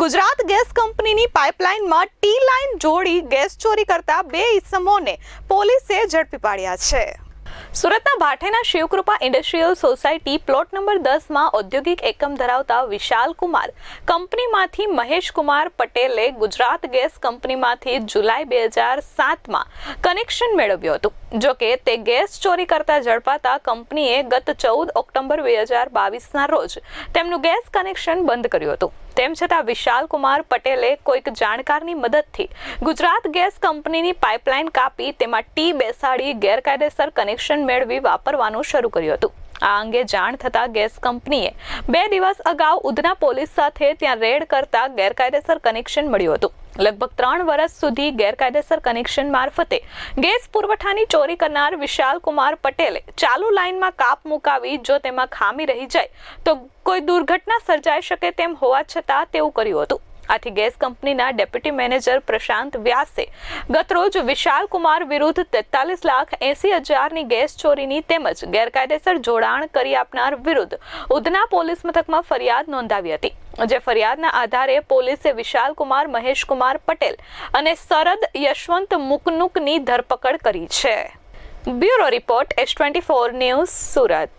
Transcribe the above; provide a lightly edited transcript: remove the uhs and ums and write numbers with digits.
Gujarat gas કંપનીની પાઇપલાઇનમાં T line જોડી ગેસ ચોરી કરતા 2 ઇસમોને પોલીસે ઝડપી પાડ્યા છે. સુરતના Bhathena Shivkrupa industrial society plot number 10માં ઔદ્યોગિક એકમ ધરાવતા વિશાલ કુમાર કંપનીમાંથી મહેશ કુમાર પટેલે ગુજરાત ગેસ કંપનીમાંથી જુલાઈ 2007માં કનેક્શન મેળવ્યું હતું. જો કે તે ગેસ ચોરી કરતા ઝડપાતા કંપનીએ ગત 14 ઓક્ટોબર 2022ના રોજ તેમનું ગેસ કનેક્શન બંધ કર્યું હતું. તેમ છતાં વિશાલ કુમાર પટેલે કોઈક જાણકારની મદદથી ગુજરાત ગેસ કંપનીની પાઇપલાઇન કાપી તેમાં ટી બેસાડી ગેરકાયદેસર કનેક્શન મેળવી વાપરવાનું શરૂ કર્યું હતું. આ અંગે જાણ થતા ગેસ કંપનીએ 2 દિવસ અગાઉ ઉધના પોલીસ સાથે ત્યાં રેડ કરતા ગેરકાયદેસર કનેક્શન મળ્યું હતું. લગભગ 3 વર્ષ સુધી ગેરકાયદેસર કનેક્શન મારફતે ગેસ પુરવઠાની ચોરી કરનાર વિશાલ કુમાર પટેલે ચાલુ લાઇનમાં કાપ મુકાવી જો તેમાં ખામી રહી જાય તો કોઈ દુર્ઘટના સર્જાઈ શકે તેમ હોવા છતાં તેવું કર્યું હતું. આથી ગેસ કંપનીના ડેપ્યુટી મેનેજર પ્રશાંત વ્યાસે ગતરોજ વિશાલ કુમાર વિરુદ્ધ 43,80,000ની ગેસ ચોરીની તેમજ ગેરકાયદેસર જોડાણ કરી આપનાર વિરુદ્ધ ઉધના પોલીસ મથકમાં ફરિયાદ નોંધાવી હતી. જે ફરિયાદના આધારે પોલીસે વિશાલ કુમાર મહેશ કુમાર પટેલ અને શરદ યશવંત મુકનુકની ધરપકડ કરી છે. Bureau report S24 news Surat.